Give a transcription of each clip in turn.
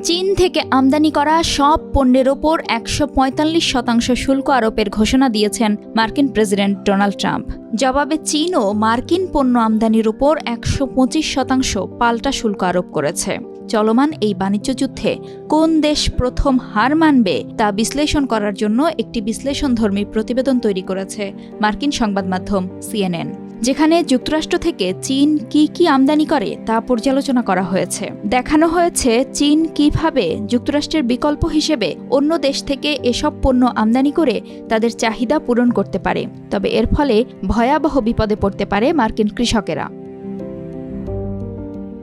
চীন থেকে আমদানি করা সব পণ্যের ওপর ১৪৫% শুল্ক আরোপের ঘোষণা দিয়েছেন মার্কিন প্রেসিডেন্ট ডোনাল্ড ট্রাম্প। জবাবে চীনও মার্কিন পণ্য আমদানির ওপর ১২৫% পাল্টা শুল্ক আরোপ করেছে। চলমান এই বাণিজ্য যুদ্ধে কোন দেশ প্রথম হার মানবে তা বিশ্লেষণ করার জন্য একটি বিশ্লেষণধর্মী প্রতিবেদন তৈরি করেছে মার্কিন সংবাদ মাধ্যম CNN, যেখানে যুক্তরাষ্ট্র থেকে চীন কি আমদানি করে তা পর্যালোচনা করা হয়েছে। দেখানো হয়েছে চীন কিভাবে যুক্তরাষ্ট্রের বিকল্প হিসেবে অন্য দেশ থেকে এসব পণ্য আমদানি করে তাদের চাহিদা পূরণ করতে পারে, তবে এর ফলে ভয়াবহ বিপদে পড়তে পারে মার্কিন কৃষকেরা।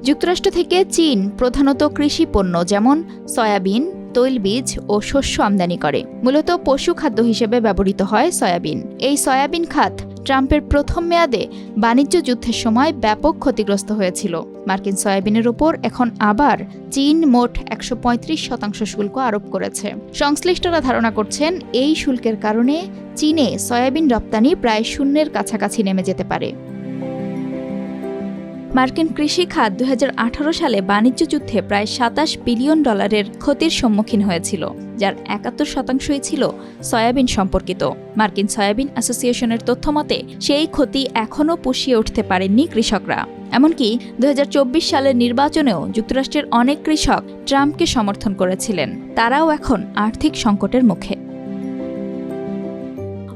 যুক্তরাষ্ট্র থেকে চীন প্রধানত কৃষি পণ্য যেমন সয়াবিন, তৈলবীজ ও শস্য আমদানি করে। মূলত পশু খাদ্য হিসেবে ব্যবহৃত হয় সয়াবিন। এই সয়াবিন খাত ট্রাম্পের প্রথম মেয়াদে বাণিজ্য যুদ্ধের সময় ব্যাপক ক্ষতিগ্রস্ত হয়েছিল। মার্কিন সয়াবিনের উপর এখন আবার চীন মোট ১৩৫% শুল্ক আরোপ করেছে। সংশ্লিষ্টরা ধারণা করছেন এই শুল্কের কারণে চীনে সয়াবিন রপ্তানি প্রায় শূন্যের কাছাকাছি নেমে যেতে পারে। মার্কিন কৃষি খাত ২০১৮ সালে বাণিজ্য যুদ্ধে প্রায় $২৭ বিলিয়ন ক্ষতির সম্মুখীন হয়েছিল, যার ৭১%ই ছিল সয়াবিন সম্পর্কিত। মার্কিন সয়াবিন অ্যাসোসিয়েশনের তথ্যমতে সেই ক্ষতি এখনও পুষিয়ে উঠতে পারেননি কৃষকরা। এমনকি ২০২৪ সালের নির্বাচনেও যুক্তরাষ্ট্রের অনেক কৃষক ট্রাম্পকে সমর্থন করেছিলেন। তারাও এখন আর্থিক সংকটের মুখে।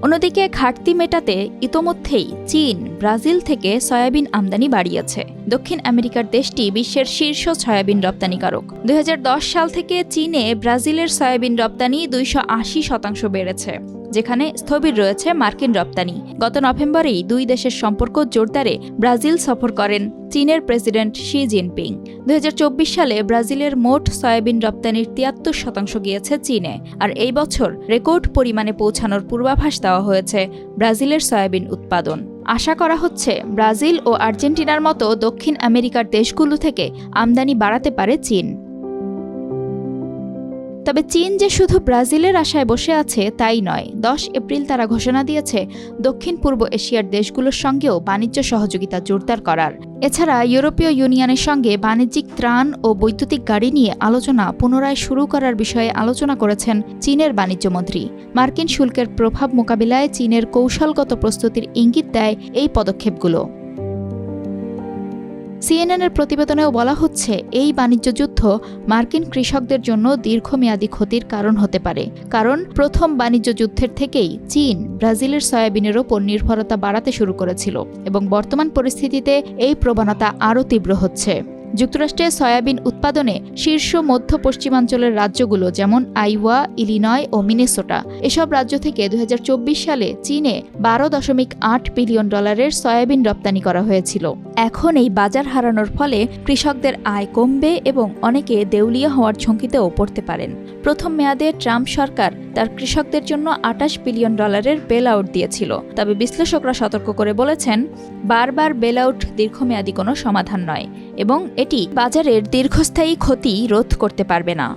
অন্যদিকে ঘাটতি মেটাতে ইতোমধ্যেই চীন ব্রাজিল থেকে সয়াবিন আমদানি বাড়িয়েছে। দক্ষিণ আমেরিকার দেশটি বিশ্বের শীর্ষ সয়াবিন রপ্তানিকারক। ২০১০ সাল থেকে চীনে ব্রাজিলের সয়াবিন রপ্তানি ২৮০% বেড়েছে, যেখানে স্থবির রয়েছে মার্কিন রপ্তানি। গত নভেম্বরেই দুই দেশের সম্পর্ক জোরদারে ব্রাজিল সফর করেন চীনের প্রেসিডেন্ট শি জিনপিং। ২০২৪ সালে ব্রাজিলের মোট সয়াবিন রপ্তানির ৭৩% গিয়েছে চীনে, আর এই বছর রেকর্ড পরিমাণে পৌঁছানোর পূর্বাভাস দেওয়া হয়েছে ব্রাজিলের সয়াবিন উৎপাদন। আশা করা হচ্ছে ব্রাজিল ও আর্জেন্টিনার মতো দক্ষিণ আমেরিকার দেশগুলো থেকে আমদানি বাড়াতে পারে চীন। তবে চীন যে শুধু ব্রাজিলের আশায় বসে আছে তাই নয়। ১০ এপ্রিল তারা ঘোষণা দিয়েছে দক্ষিণ পূর্ব এশিয়ার দেশগুলোর সঙ্গেও বাণিজ্য সহযোগিতা জোরদার করার। এছাড়া ইউরোপীয় ইউনিয়নের সঙ্গে বাণিজ্যিক ত্রাণ ও বৈদ্যুতিক গাড়ি নিয়ে আলোচনা পুনরায় শুরু করার বিষয়ে আলোচনা করেছেন চীনের বাণিজ্যমন্ত্রী। মার্কিন শুল্কের প্রভাব মোকাবিলায় চীনের কৌশলগত প্রস্তুতির ইঙ্গিত দেয় এই পদক্ষেপগুলো। সিএনএনের প্রতিবেদনেও বলা হচ্ছে এই বাণিজ্য যুদ্ধ মার্কিন কৃষকদের জন্য দীর্ঘমেয়াদী ক্ষতির কারণ হতে পারে, কারণ প্রথম বাণিজ্য যুদ্ধের থেকেই চীন ব্রাজিলের সয়াবিনের ওপর নির্ভরতা বাড়াতে শুরু করেছিল এবং বর্তমান পরিস্থিতিতে এই প্রবণতা আরও তীব্র হচ্ছে। যুক্তরাষ্ট্রে সয়াবিন উৎপাদনে শীর্ষ মধ্য পশ্চিমাঞ্চলের রাজ্যগুলো যেমন আইওয়া, ইলিনয় ও মিনেসোটা, এসব রাজ্য থেকে ২০২৪ সালে চীনে $১২.৮ বিলিয়ন সয়াবিন রপ্তানি করা হয়েছিল। এখন এই বাজার হারানোর ফলে কৃষকদের আয় কমবে এবং অনেকে দেউলিয়া হওয়ার ঝুঁকিতেও পড়তে পারেন। প্রথম মেয়াদে ট্রাম্প সরকার তার কৃষকদের জন্য $২৮ বিলিয়ন বেল আউট দিয়েছিল, তবে বিশ্লেষকরা সতর্ক করে বলেছেন বারবার বেল আউট দীর্ঘমেয়াদী কোনো সমাধান নয় এবং এটি বাজারের দীর্ঘস্থায়ী ক্ষতি রোধ করতে পারবে না।